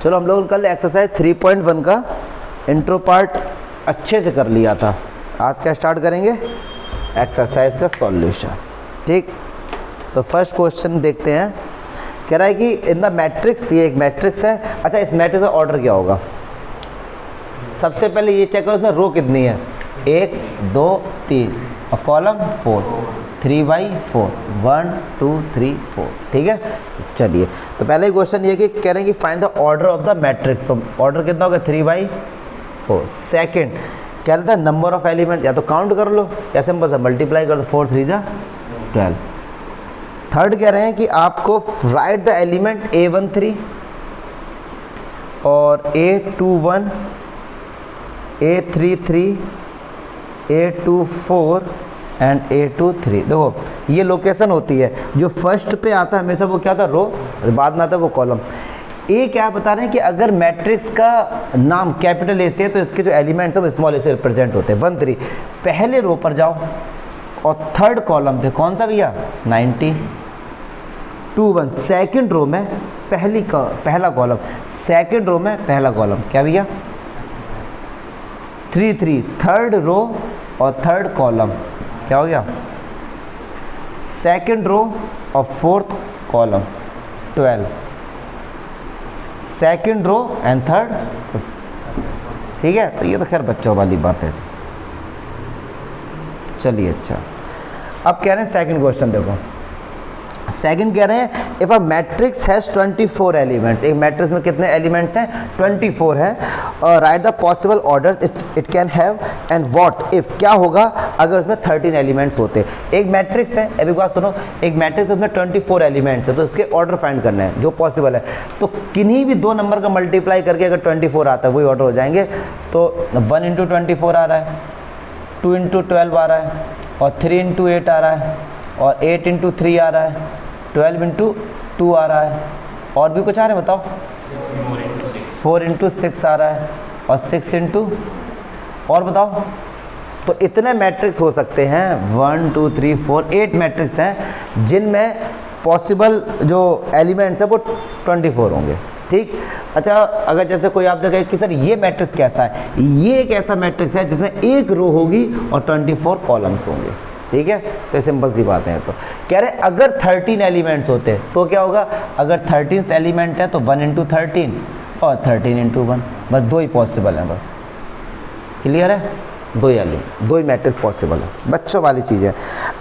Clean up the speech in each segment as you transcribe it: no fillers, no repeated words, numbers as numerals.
चलो हम लोग कल एक्सरसाइज 3.1 का इंट्रो पार्ट अच्छे से कर लिया था। आज क्या स्टार्ट करेंगे, एक्सरसाइज का सॉल्यूशन। ठीक, तो फर्स्ट क्वेश्चन देखते हैं। कह रहा है कि इन द मैट्रिक्स, ये एक मैट्रिक्स है। अच्छा, इस मैट्रिक्स का ऑर्डर क्या होगा? सबसे पहले ये चेक करो इसमें रो कितनी है, 1 2 3 और कॉलम 4, 3/4, 1 2 3 4। ठीक है, चलिए तो पहले क्वेश्चन ये कि कह रहे हैं कि find the order of the matrix. तो ऑर्डर कितना होगा, 3/4। सेकंड कह रहा था नंबर ऑफ एलिमेंट, या तो काउंट कर लो या सिंपल सा मल्टीप्लाई कर दो, 4 3 जा 12। थर्ड कह रहे हैं कि आपको राइट द एलिमेंट A13 और A21, A33, A24 and A23। देखो ये लोकेशन होती है, जो फर्स्ट पे आता है हमेशा वो क्या था, रो, बाद में आता है वो कॉलम। ए क्या बता रहे हैं कि अगर मैट्रिक्स का नाम कैपिटल ए से है तो इसके जो एलिमेंट्स हैं वो स्मॉल ए से रिप्रेजेंट होते हैं। 1 3 पहले रो पर जाओ और थर्ड कॉलम पे कौन सा भैया, 90। 2 1 सेकेंड रो में पहला कॉलम, सेकेंड रो में पहला कॉलम क्या भैया, 3 3 थर्ड रो और थर्ड कॉलम क्या हो गया, सेकेंड रो और fourth column 12, second row and third. ठीक है, तो ये तो खैर बच्चों वाली बात है। चलिए अच्छा, अब कह रहे हैं सेकंड क्वेश्चन देखो। सेकंड कह रहे हैं if a matrix has 24 elements, एक मैट्रिक्स में कितने एलिमेंट्स हैं, 24 है। और right the possible orders it can have and what if, क्या होगा अगर उसमें 13 एलिमेंट्स होते। एक मैट्रिक्स है, अभी बात सुनो, एक मैट्रिक्स उसमें 24 एलिमेंट्स है, तो इसके ऑर्डर फाइंड करना है जो पॉसिबल है। तो किन्हीं भी दो नंबर का मल्टीप्लाई करके अगर 24 आता है वही ऑर्डर हो जाएंगे। तो 1 × 24 आ रहा है, 2 × 12 आ रहा है, और 3 × 8 आ रहा है, और 8 × 3 आ रहा है, 12 × 2 आ रहा है, और भी कुछ आ रहा है बताओ, 4 × 6 आ रहा है, और 6 × और बताओ। तो इतने मैट्रिक्स हो सकते हैं, 1 2 3 4 8 मैट्रिक्स हैं जिनमें पॉसिबल जो एलिमेंट्स है वो 24 होंगे। ठीक, अच्छा अगर जैसे कोई आप कहे कि सर ये मैट्रिक्स कैसा है, ये एक ऐसा मैट्रिक्स है जिसमें एक रो होगी और 24 कॉलम्स होंगे। ठीक है, तो सिंपल सी बातें हैं। तो कह रहे अगर 13 एलिमेंट्स होते तो क्या होगा, अगर 13 एलिमेंट है तो 1 × 13 और 13 × 1, बस दो ही पॉसिबल हैं। बस क्लियर है, दो ही मैट्रिक्स पॉसिबल है, बच्चों वाली चीज़ है।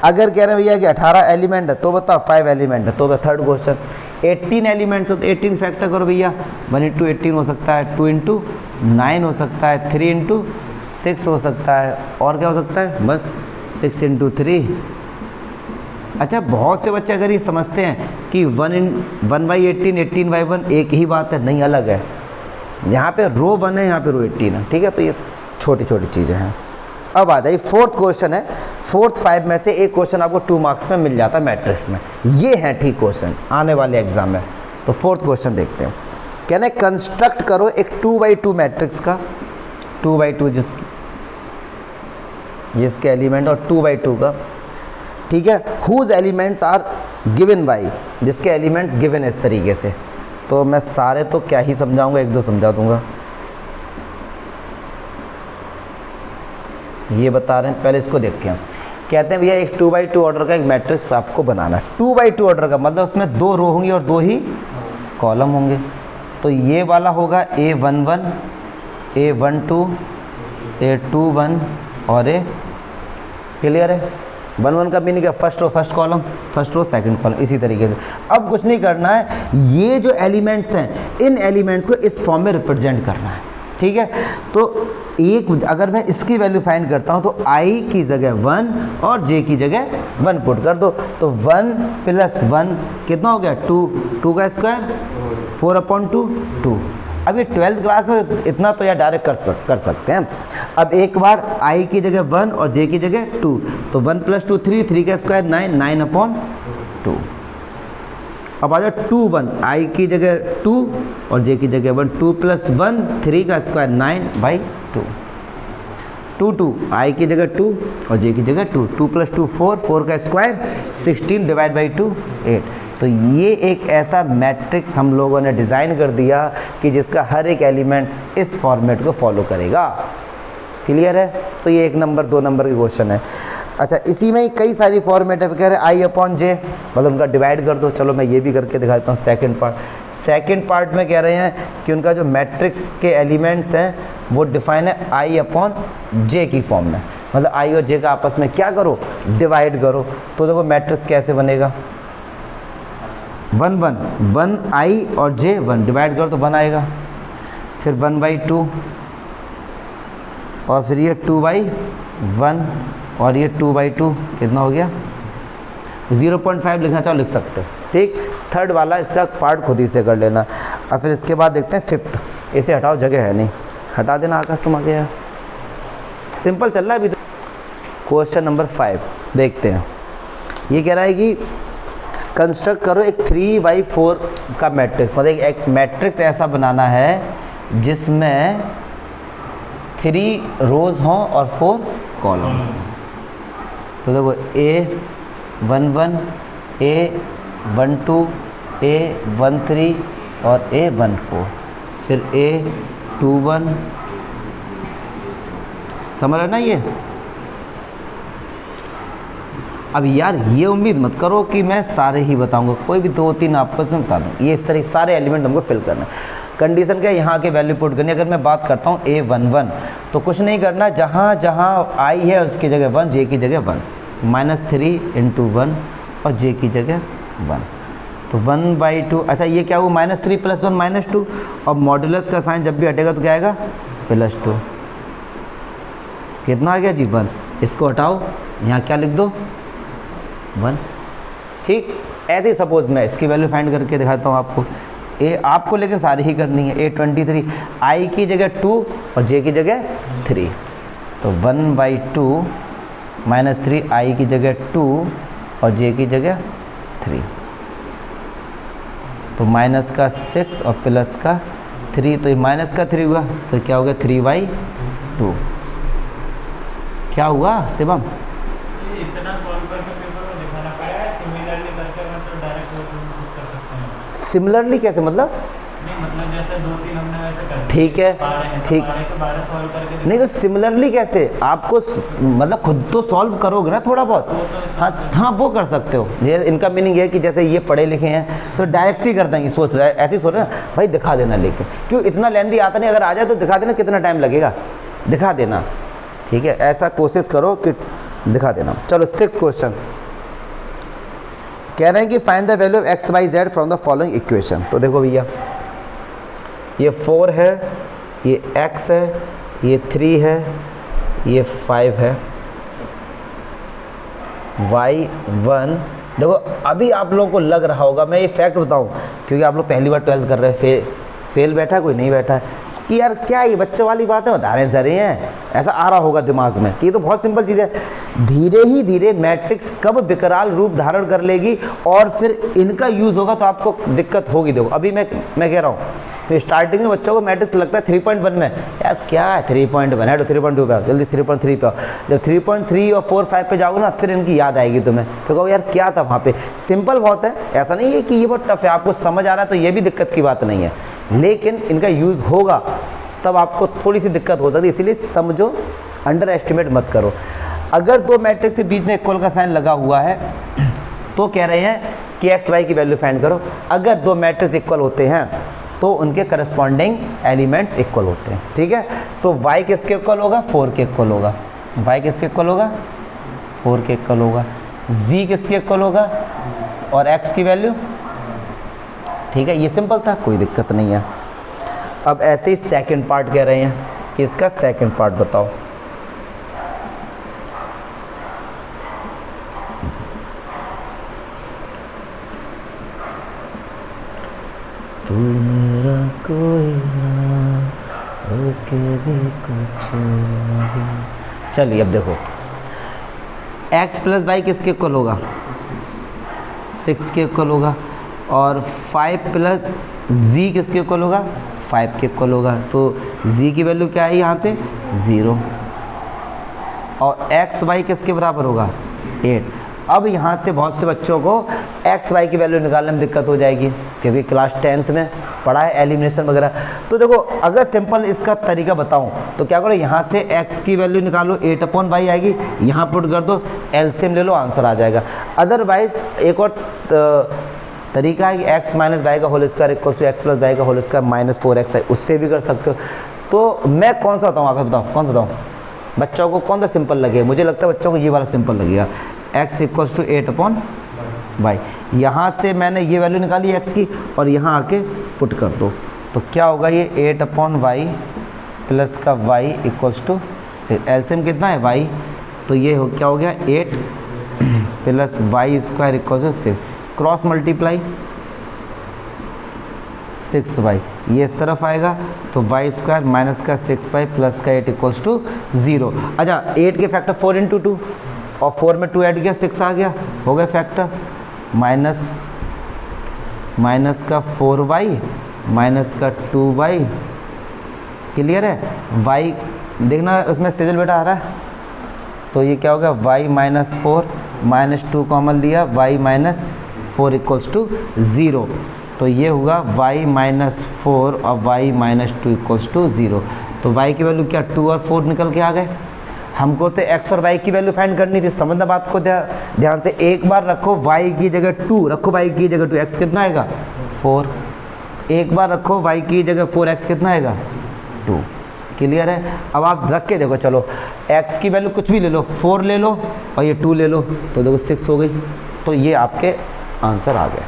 अगर कह रहे हैं भैया कि 18 एलिमेंट है तो बताओ 5 एलिमेंट है, तो थर्ड क्वेश्चन 18 एलिमेंट्स है तो 18 फैक्टर करो भैया, 1 × 18 हो सकता है, 2 × 9 हो सकता है, 3 × 6 हो सकता है, और क्या हो सकता है, बस 6 × 3। अच्छा, बहुत से बच्चे अगर ये समझते हैं कि 1/18 18/1 एक ही बात है, नहीं अलग है। यहाँ पे रो 1 है, यहाँ पे रो 18 है। ठीक है, तो ये छोटी छोटी चीज़ें हैं। अब आ जाइए फोर्थ क्वेश्चन है। फोर्थ 5 में से एक क्वेश्चन आपको 2 मार्क्स में मिल जाता है मैट्रिक्स में, ये है ठीक क्वेश्चन आने वाले एग्जाम में। तो फोर्थ क्वेश्चन देखते हैं। कहना है कंस्ट्रक्ट करो एक 2/2 मैट्रिक्स का, 2/2 जिसके एलिमेंट और 2/2 का। ठीक है, whose elements are given by, जिसके एलिमेंट्स गिवन इस तरीके से। तो मैं सारे तो क्या ही समझाऊंगा, एक दो समझा दूंगा। ये बता रहे हैं, पहले इसको देखते हैं। कहते हैं भैया एक 2/2 ऑर्डर का एक मैट्रिक्स आपको बनाना है। 2/2 ऑर्डर का मतलब उसमें 2 रो होंगी और 2 ही कॉलम होंगे। तो ये वाला होगा A11, A12, A21 और A, क्लियर है। 1 1 का मीनिंग है first row first column, first row second column, इसी तरीके से। अब कुछ नहीं करना है, ये जो एलिमेंट्स हैं इन एलिमेंट्स को इस फॉर्म में रिप्रेजेंट करना है। ठीक है, तो एक अगर मैं इसकी वैल्यू फाइंड करता हूँ तो I की जगह 1 और J की जगह 1 पुट कर दो। तो 1 + 1 कितना हो गया, 2, 2 का स्क्वायर 4/2, 2। अब ये 12th क्लास में इतना तो यार डायरेक्ट कर सकते हैं। अब एक बार I की जगह 1 और J की जगह 2, तो 1 + 2 3, 3 का स्क्वायर 9, 9/2। अब आ जाओ 2 1, I की जगह 2 और J की जगह 1, 2 + 1 3 का स्क्वायर 9/2, 2 2 I की जगह 2 और J की जगह 2, 2 + 2 4, 4 का स्क्वायर 16 / 2 8। तो ये एक ऐसा मैट्रिक्स हम लोगों ने डिज़ाइन कर दिया कि जिसका हर एक एलिमेंट्स इस फॉर्मेट को फॉलो करेगा। क्लियर है? तो ये 1 नंबर 2 नंबर की क्वेश्चन है। अच्छा, इसी में ही कई सारी फॉर्मेट है। कह रहे I/J, मतलब उनका डिवाइड कर दो। चलो मैं ये भी करके दिखा देता हूँ। सेकेंड पार्ट में कह रहे हैं कि उनका जो मैट्रिक्स के एलिमेंट्स हैं वो डिफाइन है I/J की फॉर्म में, मतलब I और J का आपस में क्या करो, डिवाइड करो। तो देखो मैट्रिक्स कैसे बनेगा, 1 1 1 I और J 1, डिवाइड करो तो 1 आएगा, फिर 1/2 और फिर ये 2/1 और ये 2/2, कितना हो गया 0.5 लिखना चाहो लिख सकते हो। ठीक, थर्ड वाला इसका पार्ट खुद ही से कर लेना। और फिर इसके बाद देखते हैं फिफ्थ, इसे हटाओ, जगह है नहीं, हटा देना आकाश तुम आगे यार, सिंपल चल रहा है अभी तो। क्वेश्चन नंबर 5 देखते हैं। ये कह रहा है कि कंस्ट्रक्ट करो एक 3/4 का मैट्रिक्स, मतलब एक मैट्रिक्स ऐसा बनाना है जिसमें 3 रोज हों और 4 कॉलम्स। तो देखो A11, A12, A13 और A14, फिर A21, समझ रहे ना ये। अब यार ये उम्मीद मत करो कि मैं सारे ही बताऊंगा, कोई भी 2-3 आपस में बता दूँ। ये इस तरह सारे एलिमेंट हमको फिल करना है। कंडीशन क्या है, यहाँ के वैल्यू पुट करनी। अगर मैं बात करता हूँ A11 तो कुछ नहीं करना, जहाँ जहाँ I है उसकी जगह 1, J की जगह 1, -3 × 1 और J की जगह 1, तो 1/2। अच्छा ये क्या हुआ, -3 + 1 -2, और मॉड्यूलस का साइन जब भी हटेगा तो क्या आएगा, +2। कितना आ गया जी, 1। इसको हटाओ, यहाँ क्या लिख दो, 1। ठीक, ऐसे ही सपोज मैं इसकी वैल्यू फाइंड करके दिखाता हूँ आपको। आपको लेकिन सारी ही करनी है। A23, I की जगह 2 और J की जगह 3, तो 1/2 -3, I की जगह 2 और J की जगह 3, तो माइनस का 6 और प्लस का 3, तो ये माइनस का 3 हुआ, तो क्या हो गया 3/2। क्या हुआ शिवम, इतना सॉल्व करके पेपर में दिखाना पड़ेगा, सिमिलरली करके मतलब डायरेक्ट पूछ कर सकते हैं। सिमिलरली कैसे, मतलब नहीं, मतलब जैसे 2-3 हमने वैसे कर, ठीक है, ठीक, 12 सॉल्व करके नहीं तो सिमिलरली कैसे, आपको मतलब खुद तो सॉल्व करोगे ना थोड़ा बहुत। हाँ वो कर सकते हो। ये इनका मीनिंग है कि जैसे ये पढ़े लिखे हैं तो डायरेक्ट ही कर देंगे, सोच रहा है ऐसे ही सोच रहे हैं भाई दिखा देना, लेकिन क्यों इतना लेंदी आता नहीं, अगर आ जाए तो दिखा देना, कितना टाइम लगेगा, दिखा देना। ठीक है, ऐसा कोशिश करो कि दिखा देना। चलो 6 क्वेश्चन कह रहे हैं कि find the value of x/y/z from the following equation. तो देखो भैया, ये 4 है, ये x है, ये 3 है, ये 5 है, y1। देखो अभी आप लोगों को लग रहा होगा, मैं ये फैक्ट बताऊं क्योंकि आप लोग पहली बार 12th कर रहे हैं, फेल बैठा है, कोई नहीं बैठा है, कि यार क्या ये बच्चों वाली बातें बता रहे हैं सर, हैं ऐसा आ रहा होगा दिमाग में कि ये तो बहुत सिंपल चीज़ है। धीरे ही धीरे मैट्रिक्स कब विकराल रूप धारण कर लेगी और फिर इनका यूज़ होगा तो आपको दिक्कत होगी। देखो अभी मैं कह रहा हूँ तो स्टार्टिंग में बच्चों को मैट्रिक्स लगता है 3.1 में, यार क्या है 3.1 है, तो 3.2 पे आओ, जल्दी 3.3 पे आओ। जब 3.3 और 4, 5 पे जाओगे ना फिर इनकी याद आएगी तुम्हें, फिर कहो यार क्या था वहाँ पे। सिंपल बहुत है, ऐसा नहीं है कि ये बहुत टफ है, आपको समझ आ रहा है तो ये भी दिक्कत की बात नहीं है, लेकिन इनका यूज़ होगा तब आपको थोड़ी सी दिक्कत हो सकती है, इसलिए समझो, अंडर एस्टिमेट मत करो। अगर 2 मैट्रिक्स के बीच में इक्वल का साइन लगा हुआ है तो कह रहे हैं कि x/y की वैल्यू फाइंड करो। अगर 2 मैट्रिक्स इक्वल होते हैं तो उनके करस्पॉन्डिंग एलिमेंट्स इक्वल होते हैं। ठीक है, तो y किसके इक्वल होगा, 4 के इक्वल होगा, y किसके इक्वल होगा, 4 के इक्वल होगा, z किसके इक्वल होगा, और x की वैल्यू। ठीक है, ये सिंपल था, कोई दिक्कत नहीं है। अब ऐसे ही सेकंड पार्ट कह रहे हैं कि इसका सेकंड पार्ट बताओ। तू मेरा कोई ना होके भी कुछ नहीं। चलिए अब देखो, x + y किसके इक्वल होगा, 6 के इक्वल होगा, और 5 + z किसके इक्वल होगा, 5 के इक्वल होगा। तो z की वैल्यू क्या है यहाँ पे, 0, और x y किसके बराबर होगा, 8। अब यहाँ से बहुत से बच्चों को एक्स वाई की वैल्यू निकालने में दिक्कत हो जाएगी, क्योंकि क्लास 10th में पढ़ा है एलिमिनेशन वगैरह। तो देखो अगर सिंपल इसका तरीका बताऊं तो क्या करो, यहाँ से x की वैल्यू निकालो, 8/y आएगी, यहाँ पुट कर दो, एलसीएम ले लो, आंसर आ जाएगा। अदरवाइज एक और तरीका है कि x माइनस वाई का whole square equal to x plus y का होल स्क्वायर माइनस 4x है, उससे भी कर सकते हो। तो मैं कौन सा बताऊँ, आगे बताओ कौन सा बताऊँ, बच्चों को कौन सा सिंपल लगे? मुझे लगता है बच्चों को ये वाला सिंपल लगेगा, x इक्वल्स टू 8/y। यहाँ से मैंने ये वैल्यू निकाली x की और यहाँ आके पुट कर दो, तो क्या होगा ये 8/y प्लस का y इक्वल्स टू 6। एलसीएम कितना है y, तो ये क्या हो गया 8 plus y square equals to 6, cross multiply 6y, ये इस तरफ आएगा तो वाई स्क्वायर माइनस का 6y प्लस का 8 इक्वल्स टू 0। अच्छा 8 के फैक्टर 4 इंटू 2 और 4 में 2 ऐड किया 6 आ गया, हो गया फैक्टर, माइनस का 4y माइनस का 2y, क्लियर है। y देखना उसमें सिजल बेटा आ रहा है, तो ये क्या हो गया y माइनस 4 माइनस 2 कॉमन लिया, y माइनस 4 इक्वल्स टू 0, तो ये होगा y माइनस 4 और y माइनस 2 इक्वल्स टू 0। तो y की वैल्यू क्या 2 और 4 निकल के आ गए। हमको तो x और y की वैल्यू फाइंड करनी थी, समझना बात को ध्यान से। एक बार रखो y की जगह 2, रखो y की जगह 2, x कितना आएगा 4। एक बार रखो y की जगह 4x कितना आएगा 2, क्लियर है। अब आप रख के देखो, चलो x की वैल्यू कुछ भी ले लो, 4 ले लो और ये 2 ले लो, तो देखो 6 हो गई, तो ये आपके आंसर आ गए,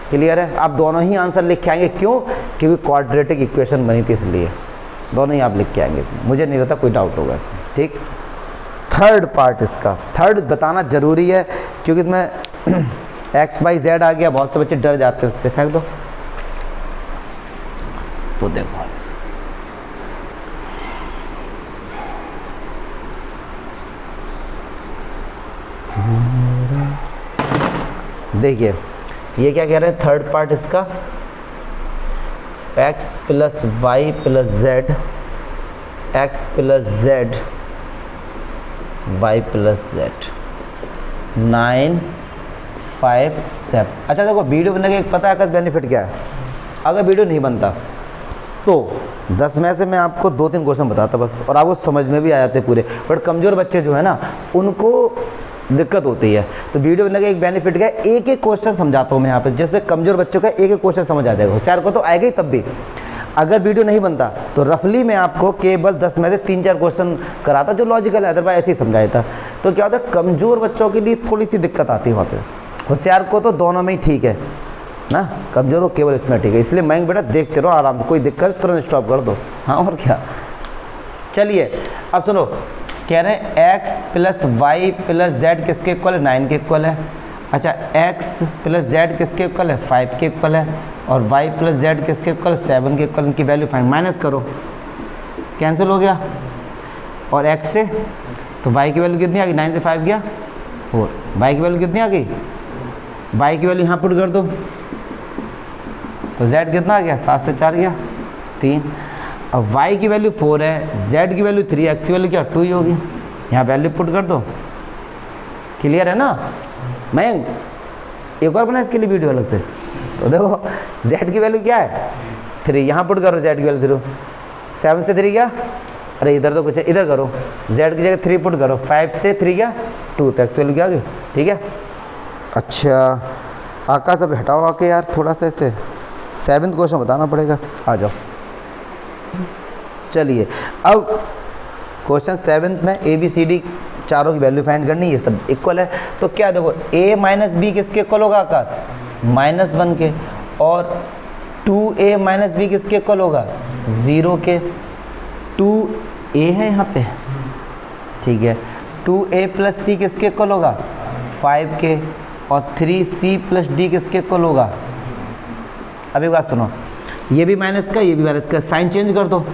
क्लियर है। आप दोनों ही आंसर लिख के आएंगे, क्यों? क्योंकि क्वाड्रेटिक इक्वेशन बनी थी इसलिए दोनों ही आप लिख के आएंगे, मुझे नहीं रहता कोई डाउट होगा इसमें, ठीक। थर्ड पार्ट इसका, थर्ड बताना जरूरी है क्योंकि इसमें एक्स वाई जेड आ गया, बहुत से बच्चे डर जाते हैं उससे, फेंक दो। तो देखो देखिए ये क्या कह रहे हैं, थर्ड पार्ट इसका x plus y plus z, x plus z y plus z 9 5 7। अच्छा देखो वीडियो बनने का एक पता है का बेनिफिट क्या है, अगर वीडियो नहीं बनता तो 10 में से मैं आपको 2-3 क्वेश्चन बताता बस, और आपको समझ में भी आ जाते पूरे, बट कमज़ोर बच्चे जो है ना उनको दिक्कत होती है। तो वीडियो बनने का एक बेनिफिट क्या है, एक एक क्वेश्चन समझाता हूँ मैं यहाँ पे, जैसे कमज़ोर बच्चों का एक एक क्वेश्चन समझ आ जाएगा, होशियार को तो आएगा ही तब भी। अगर वीडियो नहीं बनता तो रफली मैं आपको केवल 10 में से 3-4 क्वेश्चन कराता जो लॉजिकल है, अदरवाइज ऐसे ही समझाया था। तो क्या होता है, कमज़ोर बच्चों के लिए थोड़ी सी दिक्कत आती है वहाँ पे, होशियार को तो दोनों में ही ठीक है ना, कमज़ोर को केवल इसमें ठीक है। इसलिए मैं बेटा देखते रहो आराम से, कोई दिक्कत तुरंत स्टॉप कर दो, हाँ और क्या। चलिए अब सुनो, कह रहे हैं x plus y plus z किसके इक्वल है, 9 के इक्वल है। अच्छा x प्लस जेड किसके इक्वल है, 5 के इक्वल है, और y प्लस जेड किसके इक्वल है, 7 के इक्वल। इनकी वैल्यू फाइंड, माइनस करो, कैंसिल हो गया, और x से तो y की वैल्यू कितनी आ गई, 9 से 5 गया 4, y की वैल्यू कितनी आ गई, y की वैल्यू यहाँ पुट कर दो, तो z कितना आ गया, 7 से 4 गया 3। अब y की वैल्यू 4 है, z की वैल्यू 3, x की वैल्यू क्या 2 ही होगी, यहाँ वैल्यू पुट कर दो, क्लियर है ना। मैं एक और बना इसके लिए वीडियो अलग से, तो देखो z की वैल्यू क्या है 3, यहाँ पुट करो z की वैल्यू 3, 7 से 3 क्या, अरे इधर तो कुछ है, इधर करो, z की जगह 3 पुट करो, 5 से 3 क्या 2, तो x की वैल्यू क्या आ गई, ठीक है। अच्छा आकाश अब हटाओ आके यार थोड़ा सा, इससे 7th क्वेश्चन बताना पड़ेगा, आ जाओ। चलिए अब क्वेश्चन 7th में ABCD चारों की वैल्यू फाइंड करनी, ये सब इक्वल है। तो क्या देखो a माइनस बी किसके इक्वल होगा आकाश, -1 के, और 2a माइनस बी किसके इक्वल होगा, 0 के। 2a है यहाँ पे, ठीक है, 2a प्लस सी किसके इक्वल होगा, 5 के, और 3c प्लस डी किसके इक्वल होगा। अभी बात सुनो, ये भी माइनस का, ये भी माइनस का, साइन चेंज कर दो,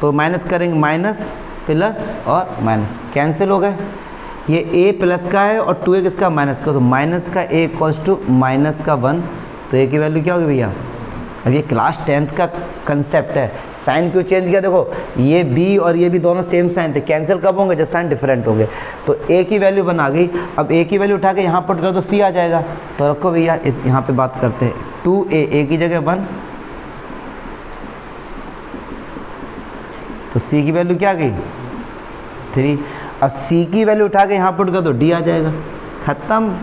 तो माइनस करेंगे, माइनस प्लस और माइनस कैंसिल हो गए। ये a प्लस का है और 2a किसका, माइनस का, तो माइनस का a इक्वल्स टू माइनस का 1, तो a की वैल्यू क्या होगी भैया अब ये क्लास 10th का कंसेप्ट है, साइन क्यों चेंज किया, देखो ये बी और ये भी दोनों सेम साइन थे, कैंसिल कब होंगे, जब साइन डिफरेंट होंगे। तो ए की वैल्यू 1 आ गई, अब ए की वैल्यू उठा के यहाँ पुट कर तो सी आ जाएगा। तो रखो भैया, इस यहाँ पे बात करते हैं, 2a, ए की जगह 1, तो सी की वैल्यू क्या आ गई 3। अब सी की वैल्यू उठा के यहाँ पुट कर दो डी आ जाएगा, ख़त्म।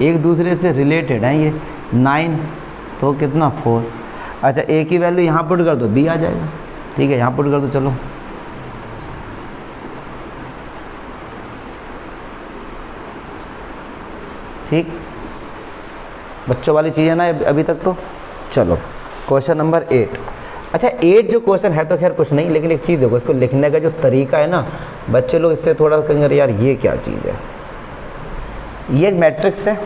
एक दूसरे से रिलेटेड हैं ये, 9 तो कितना 4। अच्छा ए की वैल्यू यहाँ पुट कर दो बी आ जाएगा, ठीक है, यहाँ पुट कर दो, चलो ठीक, बच्चों वाली चीज़ है ना अभी तक तो। चलो क्वेश्चन नंबर 8। अच्छा 8 जो क्वेश्चन है तो खैर कुछ नहीं, लेकिन एक चीज़ देखो, इसको लिखने का जो तरीका है ना, बच्चे लोग इससे थोड़ा कहेंगे यार ये क्या चीज़ है। ये एक मैट्रिक्स है,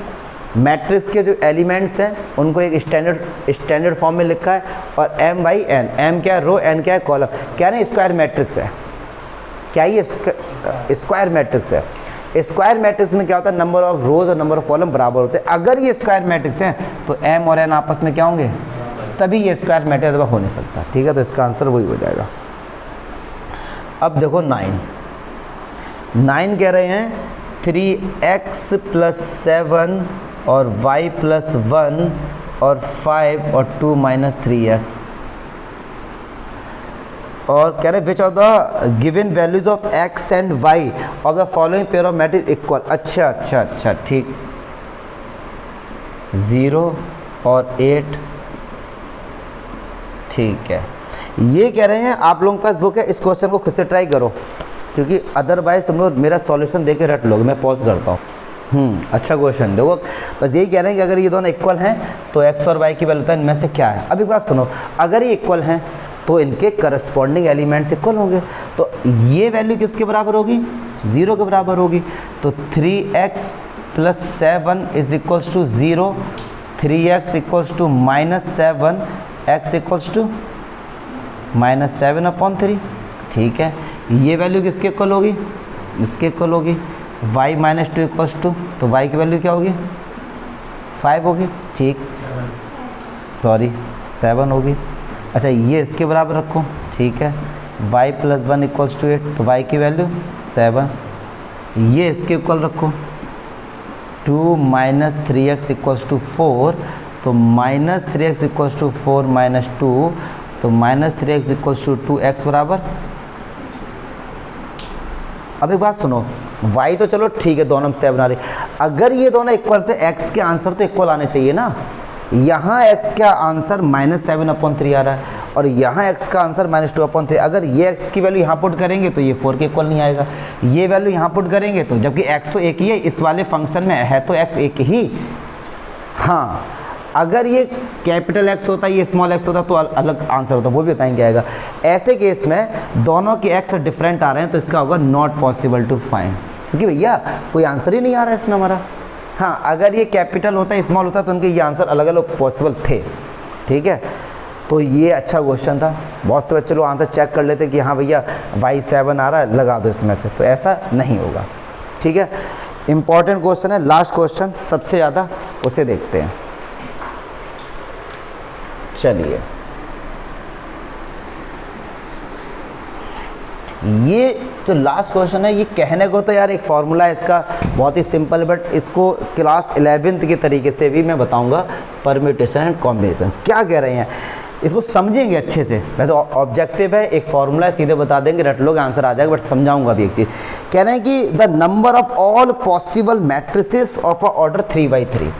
मैट्रिक्स के जो एलिमेंट्स हैं उनको एक स्टैंडर्ड फॉर्म में लिखा है, और m बाई n, m क्या है रो, n क्या है कॉलम, क्या है ना स्क्वायर मैट्रिक्स है, क्या ये स्क्वायर मैट्रिक्स है। स्क्वायर मैट्रिक्स में क्या होता है, नंबर ऑफ रोज और नंबर ऑफ कॉलम बराबर होते हैं। अगर ये स्क्वायर मैट्रिक्स है तो m और n आपस में क्या होंगे, तभी ये स्क्वायर मैट्रिक्स हो नहीं सकता, ठीक है। तो इसका आंसर वही हो जाएगा। अब देखो 9 कह रहे हैं 3x + 7 और y + 1 और 5 और 2 - 3x, और कह रहे which of the given values of x and y of the following pair of matrix equal. अच्छा ठीक, 0 और 8, ठीक है। ये कह रहे हैं आप लोगों के पास बुक है, इस क्वेश्चन को खुद से ट्राई करो, क्योंकि अदरवाइज तुम लोग मेरा सॉल्यूशन देके रट लोगे। मैं पॉज करता हूँ। अच्छा क्वेश्चन देखो, बस यही कह रहे हैं कि अगर ये दोनों इक्वल हैं तो x और y की वैल्यू है इनमें से क्या है। अब एक बात सुनो, अगर ये इक्वल हैं तो इनके करस्पॉन्डिंग एलिमेंट्स इक्वल होंगे, तो ये वैल्यू किसके बराबर होगी, 0 के बराबर होगी। तो 3x + 7 = 0, 3x = -7, x = -7/3, ठीक है। ये वैल्यू किसके इक्वल होगी, इसके इक्वल होगी। y - 2 = तो y की वैल्यू क्या होगी 5 होगी, ठीक, सॉरी 7 होगी। अच्छा ये इसके बराबर रखो, ठीक है। y + 1 = 8, तो y की वैल्यू 7। ये इसके इक्वल रखो, 2 - 3x = 4, तो -3x = 4 - 2, तो -3x = 2, x बराबर। अब एक बात सुनो, y तो चलो ठीक है दोनों 7 आ रही, अगर ये दोनों इक्वल तो x के आंसर तो इक्वल आने चाहिए ना। यहाँ x का आंसर -7/3 आ रहा है और यहाँ x का आंसर -2/3। अगर ये x की वैल्यू यहाँ पुट करेंगे तो ये 4 के इक्वल नहीं आएगा, ये वैल्यू यहाँ पुट करेंगे तो, जबकि x तो एक ही है, इस वाले फंक्शन में है तो x एक ही। हाँ अगर ये कैपिटल X होता है, ये स्मॉल x होता तो अलग आंसर होता, वो भी बताएंगे आएगा। ऐसे केस में दोनों के x डिफरेंट आ रहे हैं तो इसका होगा नॉट पॉसिबल टू फाइंड, क्योंकि भैया कोई आंसर ही नहीं आ रहा है इसमें हमारा। हाँ अगर ये कैपिटल होता है स्मॉल होता तो उनके ये आंसर अलग अलग पॉसिबल थे, ठीक है। तो ये अच्छा क्वेश्चन था, बहुत से बच्चे लोग आंसर चेक कर लेते कि हाँ भैया y7 आ रहा है लगा दो इसमें से, तो ऐसा नहीं होगा, ठीक है। इंपॉर्टेंट क्वेश्चन है, लास्ट क्वेश्चन सबसे ज़्यादा, उसे देखते हैं। चलिए ये जो लास्ट क्वेश्चन है, ये कहने को तो यार एक फार्मूला है इसका बहुत ही सिंपल, बट इसको क्लास 11th के तरीके से भी मैं बताऊंगा, परम्यूटेशन एंड कॉम्बिनेशन। क्या कह रहे हैं इसको समझेंगे अच्छे से। वैसे ऑब्जेक्टिव है, एक फार्मूला है, सीधे बता देंगे रट लोगे आंसर आ जाएगा, बट समझाऊंगा अभी एक चीज़। कह रहे हैं कि the number of all possible matrices of order 3/3,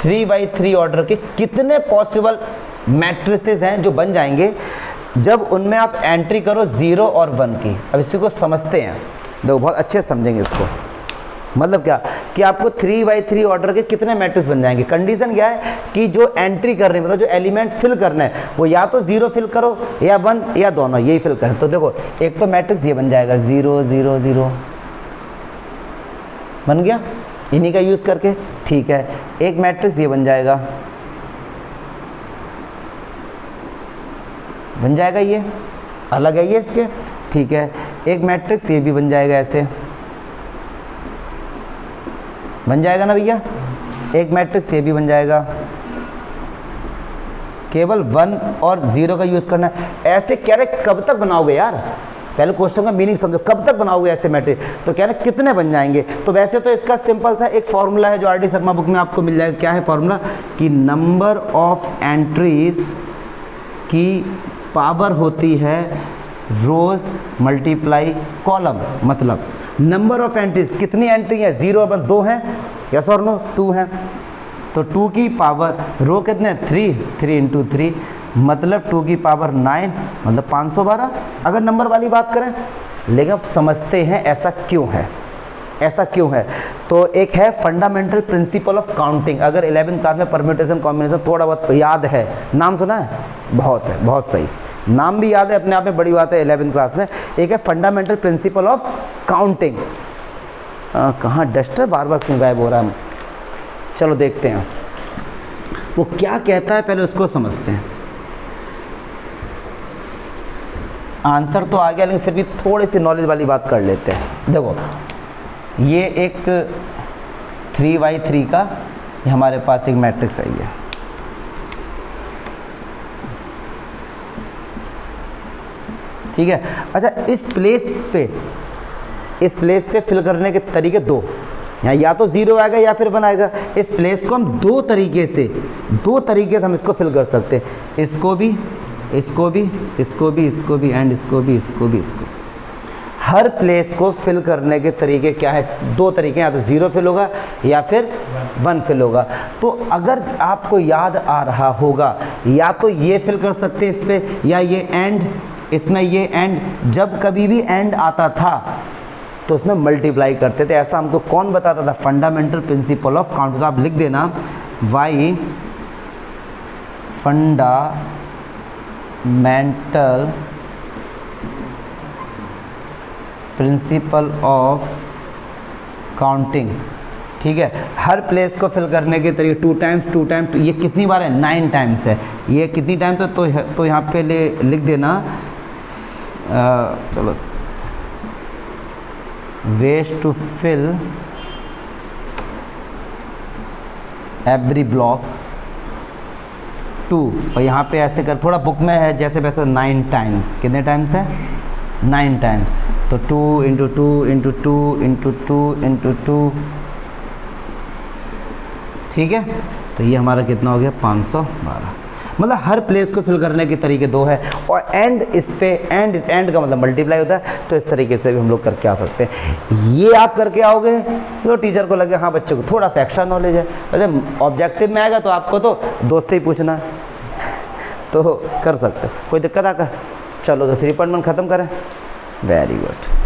3/3 order के कितने पॉसिबल मैट्रिसेस हैं जो बन जाएंगे जब उनमें आप एंट्री करो 0 और 1 की। अब इसी को समझते हैं, देखो बहुत अच्छे से समझेंगे इसको। मतलब क्या कि आपको 3/3 ऑर्डर के कितने मैट्रिक्स बन जाएंगे। कंडीशन क्या है कि जो एंट्री कर रहे हैं, मतलब जो एलिमेंट्स फिल करना है, वो या तो 0 फिल करो या 1 या दोनों, यही फिल करें। तो देखो एक तो मैट्रिक्स ये बन जाएगा 0 0 0 बन गया इन्हीं का यूज़ करके, ठीक है। एक मैट्रिक्स ये बन जाएगा, बन जाएगा, ये अलग है ये इसके, ठीक है। एक मैट्रिक्स ये भी बन जाएगा, ऐसे बन जाएगा ना भैया। एक मैट्रिक्स ये भी बन जाएगा, केवल 1 और 0 का यूज़ करना है। ऐसे कह रहे कब तक बनाओगे यार, पहले क्वेश्चन का मीनिंग समझो, कब तक बनाओगे ऐसे मैट्रिक्स, तो कह रहे कितने बन जाएंगे। तो वैसे तो इसका सिंपल सा एक फॉर्मूला है जो आर डी शर्मा बुक में आपको मिल जाएगा। क्या है फॉर्मूला, कि नंबर ऑफ एंट्रीज की पावर होती है रोज मल्टीप्लाई कॉलम। मतलब नंबर ऑफ एंट्रीज, कितनी एंट्री है, 0 और 1 2 हैं, यस और नो, 2 हैं, तो 2 की पावर रो कितने, 3 इंटू 3 मतलब 2 की पावर 9 मतलब 512 अगर नंबर वाली बात करें। लेकिन अब समझते हैं ऐसा क्यों है, ऐसा क्यों है। तो एक है फंडामेंटल प्रिंसिपल ऑफ काउंटिंग, अगर 11th क्लास में परम्यूटेशन कॉम्बिनेशन थोड़ा बहुत याद है, नाम सुना है, बहुत सही, नाम भी याद है अपने आप में बड़ी बात है 11th क्लास में। एक है फंडामेंटल प्रिंसिपल ऑफ काउंटिंग। कहाँ डस्टर बार बार क्यों गायब हो रहा है, चलो देखते हैं वो क्या कहता है, पहले उसको समझते हैं। आंसर तो आ गया लेकिन फिर भी थोड़ी सी नॉलेज वाली बात कर लेते हैं। देखो ये एक 3×3 का ये हमारे पास एक मैट्रिक्स है ये, ठीक है। अच्छा इस प्लेस पे फिल करने के तरीके दो, यहाँ या तो 0 आएगा या फिर 1 आएगा। इस प्लेस को हम दो तरीके से हम इसको फिल कर सकते हैं, इसको भी एंड इसको भी। हर प्लेस को फिल करने के तरीके क्या है, दो तरीके, या तो 0 फिल होगा या फिर 1 फिल होगा। तो अगर आपको याद आ रहा होगा, या तो ये फिल कर सकते हैं इस पर, या ये एंड, इसमें ये एंड, जब कभी भी एंड आता था तो उसमें मल्टीप्लाई करते थे। ऐसा हमको कौन बताता था, फंडामेंटल प्रिंसिपल ऑफ काउंट। तो आप लिख देना why fundamental principle of counting, ठीक है। हर प्लेस को फिल करने के तरीके 2 टाइम्स, ये कितनी बार है, 9 टाइम्स है। ये कितनी टाइम्स है, तो यहाँ पे लिख देना चलो ways to fill every block 2, और यहाँ पे ऐसे कर, थोड़ा बुक में है जैसे वैसे 9 टाइम्स। कितने टाइम्स है, 9 टाइम्स। तो 2 इंटू 2 इंटू 2 इंटू 2 इंटू 2, ठीक है। तो ये हमारा कितना हो गया, 512। मतलब हर प्लेस को फिल करने के तरीके दो है। और एंड इस पे एंड का मतलब मल्टीप्लाई होता है, तो इस तरीके से भी हम लोग करके आ सकते हैं। ये आप करके आओगे तो टीचर को लगे हाँ बच्चे को थोड़ा सा एक्स्ट्रा नॉलेज है। वैसे ऑब्जेक्टिव में आएगा तो आपको तो दोस्त से ही पूछना तो कर सकते हो, कोई दिक्कत आकर। चलो तो 3.1 ख़त्म करें, वेरी गुड।